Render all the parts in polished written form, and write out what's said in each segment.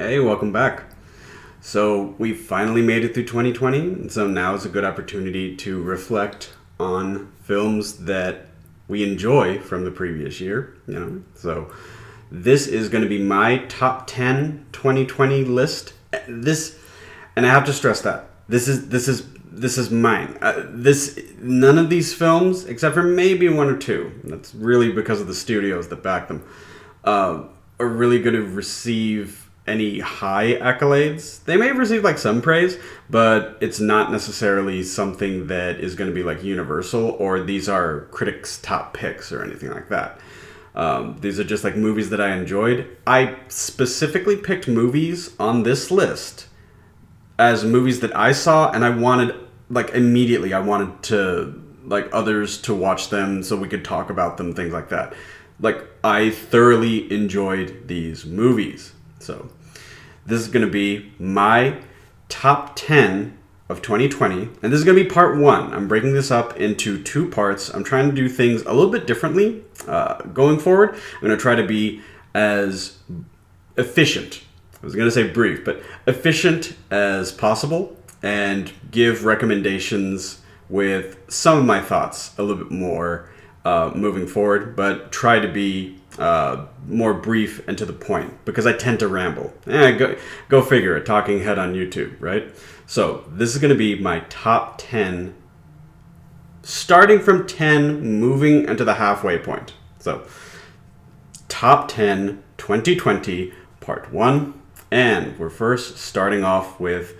Hey, welcome back. So we finally made it through 2020, and so now is a good opportunity to reflect on films that we enjoy from the previous year. So this is going to be my top 10 2020 list. And I have to stress that this is mine. None of these films, except for maybe one or two, that's really because of the studios that back them, are really going to receive any high accolades. They may have received like some praise, but it's not necessarily something that is going to be like universal, or these are critics' top picks or anything like that. These are just like movies that I enjoyed. I specifically picked movies on this list as movies that I saw, and I wanted, like, immediately I wanted to, like, others to watch them so we could talk about them, things like that. Like, I thoroughly enjoyed these movies. So this is going to be my top 10 of 2020, and this is going to be part one. I'm breaking this up into two parts. I'm trying to do things a little bit differently going forward. I'm going to try to be as efficient, I was going to say brief, but efficient as possible, and give recommendations with some of my thoughts a little bit more moving forward, but try to be more brief and to the point, because I tend to ramble. Go figure, a talking head on YouTube, right? So this is going to be my top 10, starting from 10, moving into the halfway point. So top 10 2020 part 1, and we're first starting off with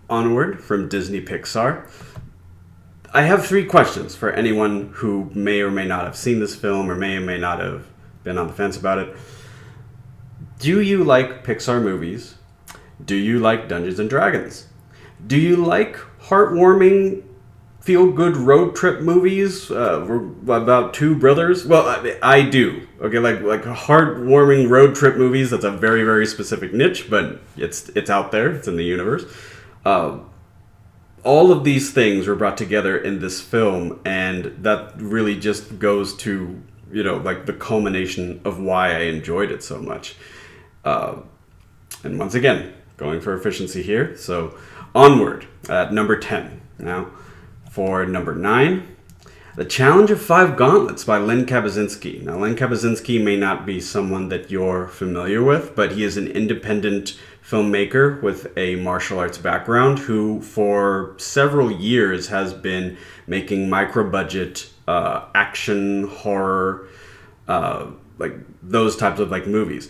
Onward from Disney Pixar. I have 3 questions for anyone who may or may not have seen this film or may not have been on the fence about it. Do you like Pixar movies? Do you like Dungeons and Dragons? Do you like heartwarming, feel-good road trip movies about two brothers? Well, I do. Okay, like heartwarming road trip movies. That's a very, very specific niche, but it's out there. It's in the universe. All of these things were brought together in this film, and that really just goes to, like the culmination of why I enjoyed it so much. And once again, going for efficiency here. So Onward at number 10. Now, for number 9, The Challenge of Five Gauntlets by Len Kabasinski. Now, Len Kabasinski may not be someone that you're familiar with, but he is an independent filmmaker with a martial arts background who for several years has been making micro-budget action, horror, like those types of like movies.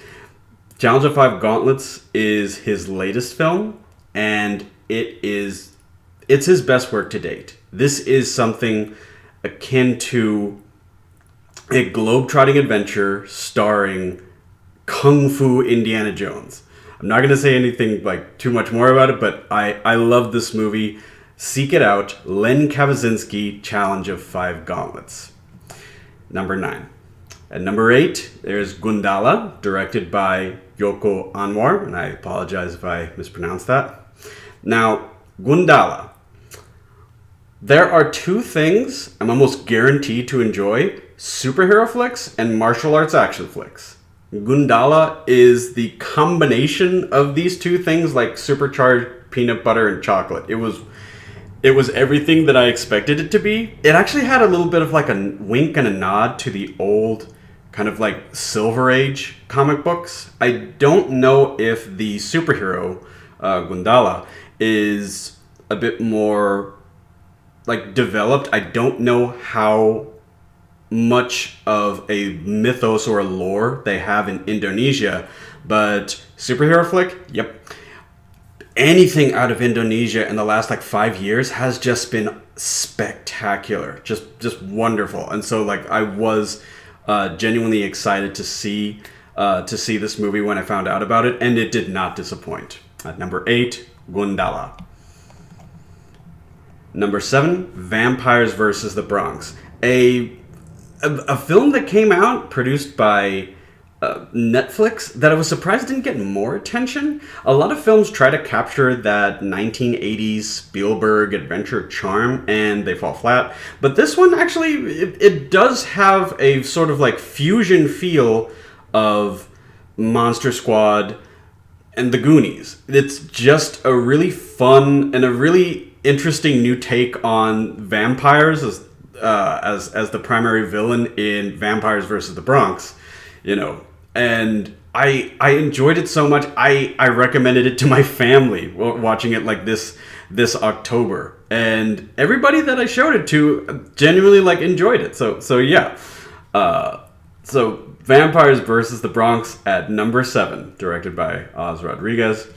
Challenge of Five Gauntlets is his latest film, and it's his best work to date. This is something akin to a globe-trotting adventure starring Kung Fu Indiana Jones. I'm not going to say anything like too much more about it, but I love this movie. Seek it out. Len Kabasinski, Challenge of Five Gauntlets. Number 9. At number 8, there's Gundala, directed by Joko Anwar, and I apologize if I mispronounced that. Now, Gundala. There are 2 things I'm almost guaranteed to enjoy: superhero flicks and martial arts action flicks. Gundala is the combination of these 2 things, like supercharged peanut butter and chocolate. It was everything that I expected it to be. It actually had a little bit of like a wink and a nod to the old kind of like Silver Age comic books. I don't know if the superhero Gundala is a bit more like developed. I don't know how much of a mythos or a lore they have in Indonesia, but superhero flick, yep. Anything out of Indonesia in the last like 5 years has just been spectacular, just wonderful. And so like I was genuinely excited to see this movie when I found out about it, and it did not disappoint. At number 8, Gundala. Number 7, Vampires vs. the Bronx. A film that came out, produced by Netflix, that I was surprised didn't get more attention. A lot of films try to capture that 1980s Spielberg adventure charm, and they fall flat. But this one, actually, it does have a sort of like fusion feel of Monster Squad, and The Goonies. It's just a really fun and a really interesting new take on vampires as the primary villain in Vampires versus the Bronx, you know. And I enjoyed it so much. I recommended it to my family watching it like this October, and everybody that I showed it to genuinely like enjoyed it. So yeah. So Vampires versus the Bronx at number 7, directed by Oz Rodriguez.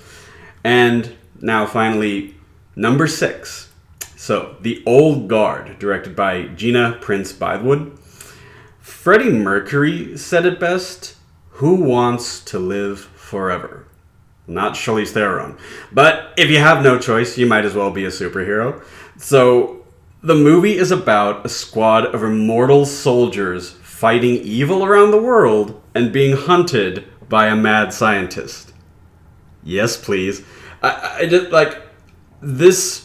And now finally, number 6. So The Old Guard, directed by Gina Prince-Bythewood. Freddie Mercury said it best: "Who wants to live forever?" Not Charlize Theron. But if you have no choice, you might as well be a superhero. So the movie is about a squad of immortal soldiers fighting evil around the world and being hunted by a mad scientist. Yes, please. I just like this.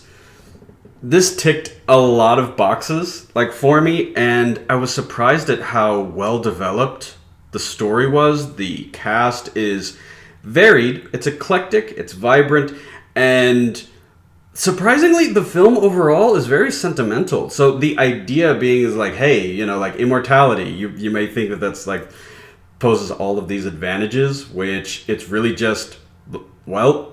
This ticked a lot of boxes like for me, and I was surprised at how well developed the story was. The cast is varied, it's eclectic, it's vibrant, and surprisingly, the film overall is very sentimental. So the idea being is like, hey, you know, like immortality. You may think that that's like poses all of these advantages, which it's really just, well,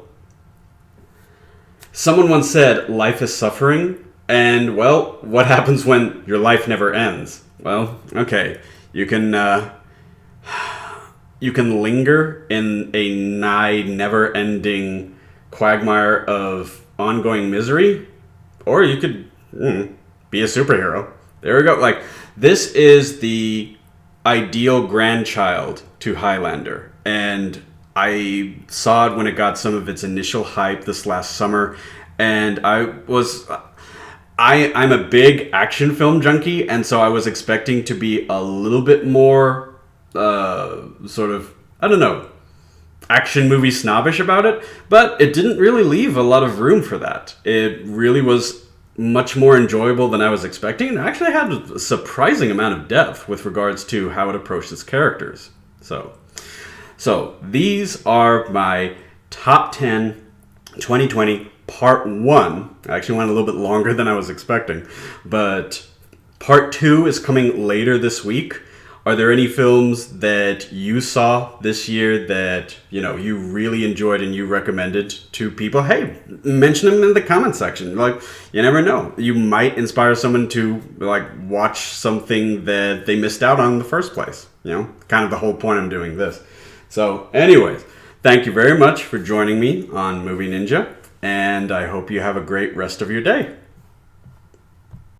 someone once said life is suffering, and well, what happens when your life never ends? Well, okay, you can linger in a nigh never-ending quagmire of ongoing misery, or you could be a superhero. There we go. Like, this is the ideal grandchild to Highlander, and I saw it when it got some of its initial hype this last summer, and I'm a big action film junkie, and so I was expecting to be a little bit more sort of, I don't know, action movie snobbish about it, but it didn't really leave a lot of room for that. It really was much more enjoyable than I was expecting, and actually had a surprising amount of depth with regards to how it approached its characters. So these are my top 10 2020 part 1. I actually went a little bit longer than I was expecting, but part 2 is coming later this week. Are there any films that you saw this year that, you know, you really enjoyed and you recommended to people? Hey, mention them in the comment section. Like, you never know. You might inspire someone to, like, watch something that they missed out on in the first place. You know, kind of the whole point of doing this. So, anyways, thank you very much for joining me on Movie Ninja, and I hope you have a great rest of your day.